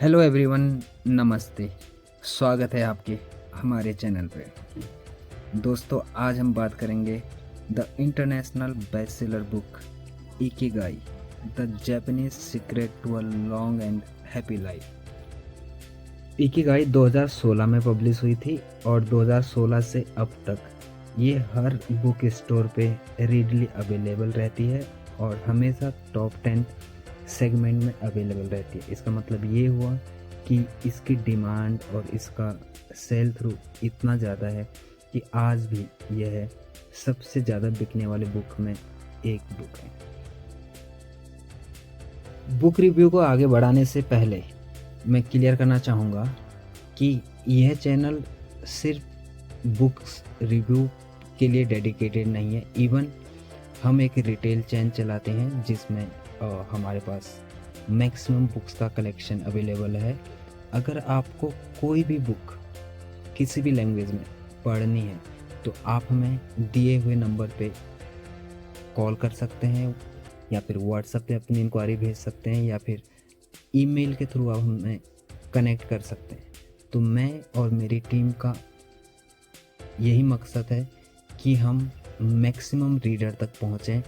Hello everyone, नमस्ते। स्वागत है आपके हमारे चैनल पे। दोस्तों, आज हम बात करेंगे the international best seller book Ikigai, the Japanese secret to a long and happy life. Ikigai 2016 में पब्लिश हुई थी और 2016 से अब तक ये हर बुक स्टोर पे रीडली अवेलेबल रहती है और हमेशा टॉप 10 सेगमेंट में अवेलेबल रहती है। इसका मतलब ये हुआ कि इसकी डिमांड और इसका सेल थ्रू इतना ज़्यादा है कि आज भी यह सबसे ज़्यादा बिकने वाले बुक में एक बुक है। बुक रिव्यू को आगे बढ़ाने से पहले मैं क्लियर करना चाहूँगा कि यह चैनल सिर्फ बुक्स रिव्यू के लिए डेडिकेटेड नहीं है। इवन हम एक रिटेल चैन चलाते हैं जिसमें हमारे पास मैक्सिमम बुक्स का कलेक्शन अवेलेबल है। अगर आपको कोई भी बुक किसी भी लैंग्वेज में पढ़नी है तो आप हमें दिए हुए नंबर पे कॉल कर सकते हैं या फिर व्हाट्सएप पे अपनी इंक्वायरी भेज सकते हैं या फिर ईमेल के थ्रू आप हमें कनेक्ट कर सकते हैं। तो मैं और मेरी टीम का यही मकसद है कि हम मैक्सिमम रीडर तक पहुँचें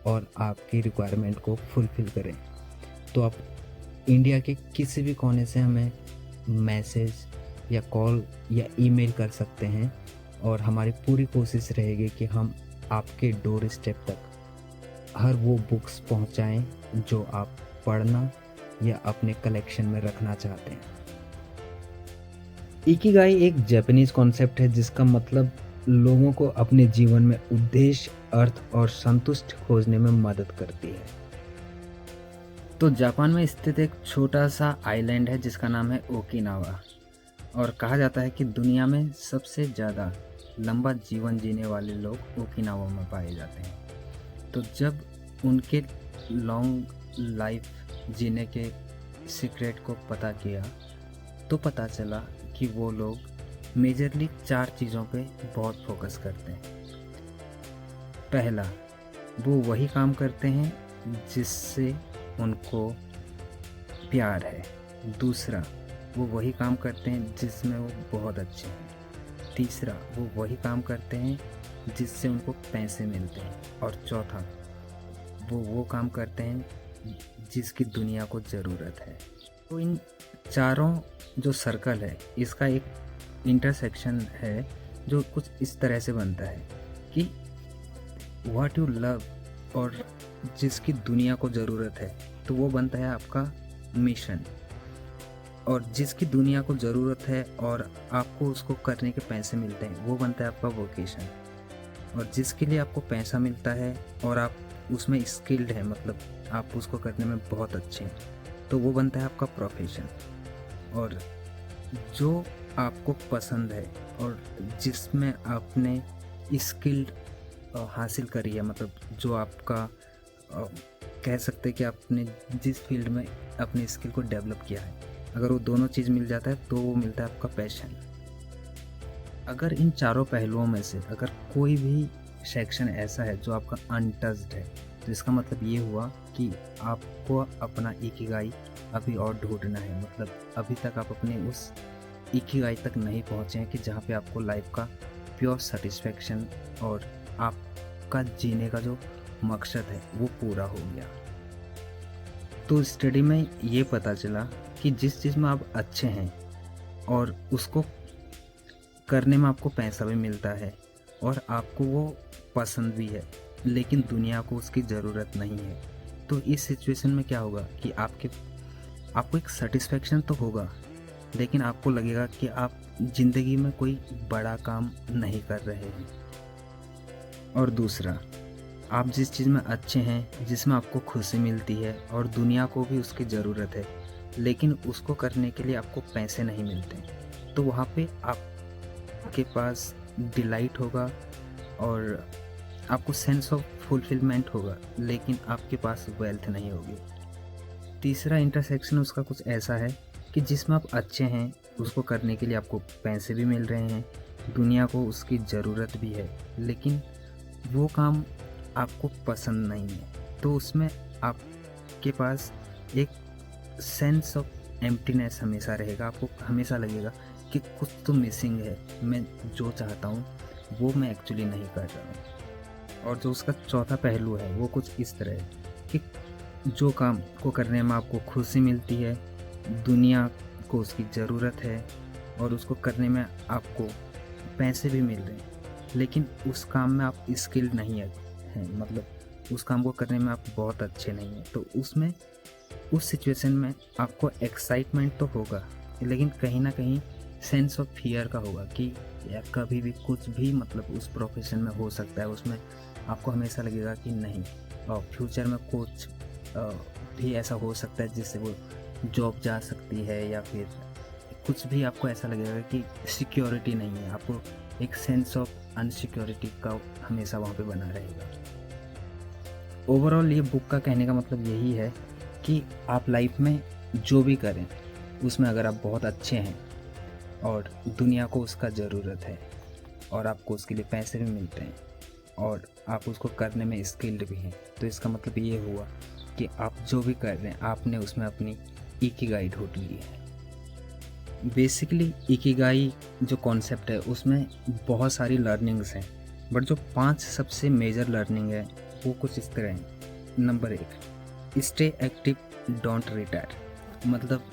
और आपकी रिक्वायरमेंट को फुलफ़िल करें। तो आप इंडिया के किसी भी कोने से हमें मैसेज या कॉल या ईमेल कर सकते हैं और हमारी पूरी कोशिश रहेगी कि हम आपके डोर स्टेप तक हर वो बुक्स पहुंचाएं जो आप पढ़ना या अपने कलेक्शन में रखना चाहते हैं। इकिगाई एक जापानीज कॉन्सेप्ट है जिसका मतलब लोगों को अपने जीवन में उद्देश्य, अर्थ और संतुष्ट खोजने में मदद करती है। तो जापान में स्थित एक छोटा सा आइलैंड है जिसका नाम है ओकिनावा और कहा जाता है कि दुनिया में सबसे ज़्यादा लंबा जीवन जीने वाले लोग ओकिनावा में पाए जाते हैं। तो जब उनके लॉन्ग लाइफ जीने के सीक्रेट को पता किया तो पता चला कि वो लोग मेजरली 4 चीज़ों पे बहुत फोकस करते हैं। पहला, वो वही काम करते हैं जिससे उनको प्यार है। दूसरा, वो वही काम करते हैं जिसमें वो बहुत अच्छे हैं। तीसरा, वो वही काम करते हैं जिससे उनको पैसे मिलते हैं। और चौथा, वो काम करते हैं जिसकी दुनिया को ज़रूरत है। तो इन चारों जो सर्कल है इसका एक इंटरसेक्शन है जो कुछ इस तरह से बनता है कि व्हाट यू लव और जिसकी दुनिया को ज़रूरत है तो वो बनता है आपका मिशन, और जिसकी दुनिया को ज़रूरत है और आपको उसको करने के पैसे मिलते हैं वो बनता है आपका वोकेशन, और जिसके लिए आपको पैसा मिलता है और आप उसमें स्किल्ड है, मतलब आप उसको करने में बहुत अच्छे हैं, तो वो बनता है आपका प्रोफेशन। और जो आपको पसंद है और जिसमें आपने स्किल्ड हासिल करी है, मतलब जो आपका कह सकते हैं कि आपने जिस फील्ड में अपने स्किल को डेवलप किया है, अगर वो दोनों चीज़ मिल जाता है तो वो मिलता है आपका पैशन। अगर इन चारों पहलुओं में से अगर कोई भी सेक्शन ऐसा है जो आपका अनटच्ड है तो इसका मतलब ये हुआ कि आपको अपना इकिगाई अभी और ढूंढना है। मतलब अभी तक आप अपने उस इकिगाई तक नहीं पहुँचे हैं कि जहाँ पे आपको लाइफ का प्योर सेटिस्फैक्शन और आपका जीने का जो मकसद है वो पूरा हो गया। तो स्टडी में ये पता चला कि जिस चीज़ में आप अच्छे हैं और उसको करने में आपको पैसा भी मिलता है और आपको वो पसंद भी है, लेकिन दुनिया को उसकी ज़रूरत नहीं है, तो इस सिचुएशन में क्या होगा कि आपको एक सेटिस्फैक्शन तो होगा, लेकिन आपको लगेगा कि आप ज़िंदगी में कोई बड़ा काम नहीं कर रहे हैं। और दूसरा, आप जिस चीज़ में अच्छे हैं, जिसमें आपको खुशी मिलती है और दुनिया को भी उसकी ज़रूरत है, लेकिन उसको करने के लिए आपको पैसे नहीं मिलते, तो वहाँ पे आपके पास डिलाइट होगा और आपको सेंस ऑफ फुलफिलमेंट होगा, लेकिन आपके पास वेल्थ नहीं होगी। तीसरा इंटरसेक्शन उसका कुछ ऐसा है कि जिसमें आप अच्छे हैं उसको करने के लिए आपको पैसे भी मिल रहे हैं, दुनिया को उसकी ज़रूरत भी है, लेकिन वो काम आपको पसंद नहीं है, तो उसमें आपके पास एक सेंस ऑफ एम्प्टीनेस हमेशा रहेगा, आपको हमेशा लगेगा कि कुछ तो मिसिंग है, मैं जो चाहता हूँ वो मैं एक्चुअली नहीं कर रहा हूँ। और जो उसका चौथा पहलू है वो कुछ इस तरह है कि जो काम को करने में आपको खुशी मिलती है, दुनिया को उसकी ज़रूरत है और उसको करने में आपको पैसे भी मिल रहे हैं, लेकिन उस काम में आप स्किल्ड नहीं हैं, मतलब उस काम को करने में आप बहुत अच्छे नहीं हैं, तो उसमें उस सिचुएशन में आपको एक्साइटमेंट तो होगा, लेकिन कहीं ना कहीं सेंस ऑफ फियर का होगा कि यार कभी भी कुछ भी मतलब उस प्रोफेशन में हो सकता है। उसमें आपको हमेशा लगेगा कि नहीं, और फ्यूचर में कुछ भी ऐसा हो सकता है जिससे वो जॉब जा सकती है, या फिर कुछ भी आपको ऐसा लगेगा कि सिक्योरिटी नहीं है, आपको एक सेंस ऑफ अनसिक्योरिटी का हमेशा वहाँ पे बना रहेगा। ओवरऑल ये बुक का कहने का मतलब यही है कि आप लाइफ में जो भी करें उसमें अगर आप बहुत अच्छे हैं और दुनिया को उसका ज़रूरत है और आपको उसके लिए पैसे भी मिलते हैं और आप उसको करने में स्किल्ड भी हैं, तो इसका मतलब ये हुआ कि आप जो भी कर रहे हैं आपने उसमें अपनी इकिगाई ढूंढ ली है। बेसिकली इकिगाई जो कॉन्सेप्ट है उसमें बहुत सारी लर्निंग्स हैं, बट जो 5 सबसे मेजर लर्निंग है वो कुछ इस तरह है। Number 1, stay active don't retire. मतलब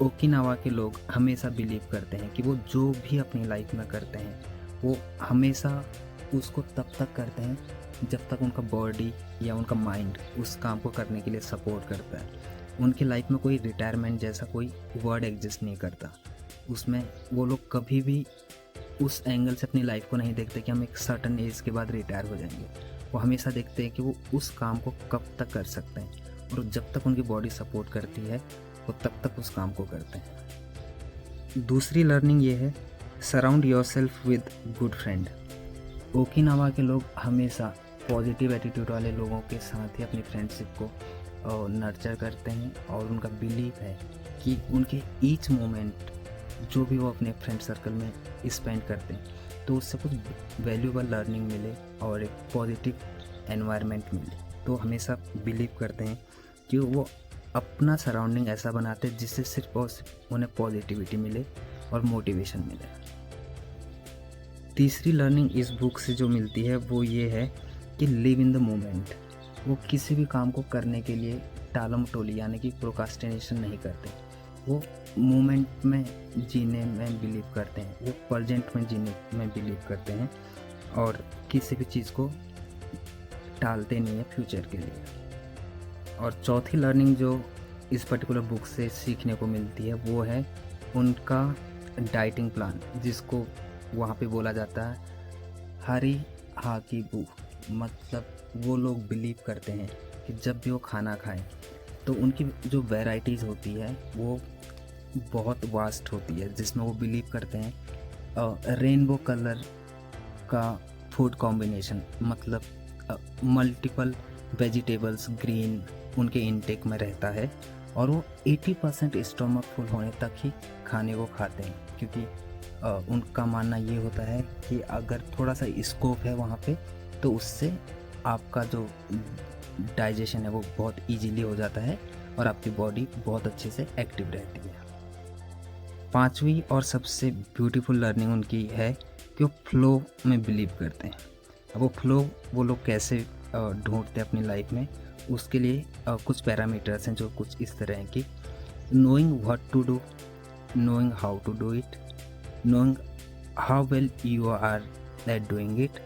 ओकिनावा के लोग हमेशा बिलीव करते हैं कि वो जो भी अपनी लाइफ में करते हैं वो हमेशा उसको तब तक करते हैं जब तक उनका बॉडी या उनका माइंड उस काम को करने के लिए सपोर्ट करता है। उनकी लाइफ में कोई रिटायरमेंट जैसा कोई वर्ड एग्जिस्ट नहीं करता। उसमें वो लोग कभी भी उस एंगल से अपनी लाइफ को नहीं देखते कि हम एक सर्टन एज के बाद रिटायर हो जाएंगे। वो हमेशा देखते हैं कि वो उस काम को कब तक कर सकते हैं और जब तक उनकी बॉडी सपोर्ट करती है वो तब तक उस काम को करते हैं। दूसरी लर्निंग ये है, surround yourself with good friend. Okinawa के लोग हमेशा पॉजिटिव एटीट्यूड वाले लोगों के साथ ही अपनी फ्रेंडशिप को नर्चर करते हैं और उनका बिलीव है कि उनके ईच मोमेंट जो भी वो अपने फ्रेंड सर्कल में स्पेंड करते हैं तो उससे कुछ वैल्यूबल लर्निंग मिले और एक पॉजिटिव एनवायरनमेंट मिले। तो हमेशा बिलीव करते हैं कि वो अपना सराउंडिंग ऐसा बनाते हैं जिससे सिर्फ और सिर्फ उन्हें पॉजिटिविटी मिले और मोटिवेशन मिले। तीसरी लर्निंग इस बुक से जो मिलती है वो ये है कि लिव इन द मोमेंट। वो किसी भी काम को करने के लिए टालम टोली यानी कि प्रोकास्टिनेशन नहीं करते, वो मोमेंट में जीने में बिलीव करते हैं, वो प्रेजेंट में जीने में बिलीव करते हैं और किसी भी चीज़ को टालते नहीं है फ्यूचर के लिए। और चौथी लर्निंग जो इस पर्टिकुलर बुक से सीखने को मिलती है वो है उनका डाइटिंग प्लान, जिसको वहाँ पे बोला जाता है हरी हाकी बू। मतलब वो लोग बिलीव करते हैं कि जब भी वो खाना खाएं तो उनकी जो वैराइटीज़ होती है वो बहुत वास्ट होती है, जिसमें वो बिलीव करते हैं रेनबो कलर का फूड कॉम्बिनेशन, मतलब मल्टीपल वेजिटेबल्स ग्रीन उनके इनटेक में रहता है और वो 80% स्टोमक फुल होने तक ही खाने को खाते हैं, क्योंकि उनका मानना ये होता है कि अगर थोड़ा सा स्कोप है वहाँ पे तो उससे आपका जो डाइजेशन है वो बहुत इजीली हो जाता है और आपकी बॉडी बहुत अच्छे से एक्टिव रहती है। पांचवी और सबसे ब्यूटीफुल लर्निंग उनकी है कि वो फ्लो में बिलीव करते हैं। अब वो फ्लो वो लोग कैसे ढूंढते हैं अपनी लाइफ में, उसके लिए कुछ पैरामीटर्स हैं जो कुछ इस तरह हैं कि knowing what to do, knowing how to do it, knowing how well you are at doing it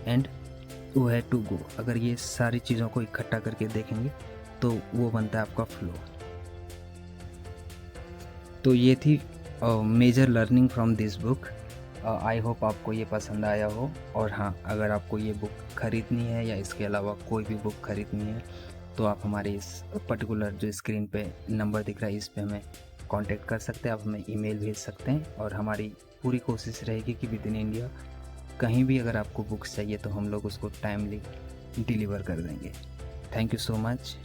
and where to go. अगर ये सारी चीज़ों को इकट्ठा करके देखेंगे तो वो बनता है आपका फ्लो। तो ये थी major learning from this book. I hope आपको ये पसंद आया हो। और हाँ, अगर आपको ये बुक ख़रीदनी है या इसके अलावा कोई भी बुक ख़रीदनी है तो आप हमारे इस पर्टिकुलर जो स्क्रीन पे नंबर दिख रहा है इस पे हमें कांटेक्ट कर सकते हैं, आप हमें ईमेल भेज सकते हैं और हमारी पूरी कोशिश रहेगी कि विद इन इंडिया कहीं भी अगर आपको बुक्स चाहिए तो हम लोग उसको टाइमली डिलीवर कर देंगे। Thank you so much.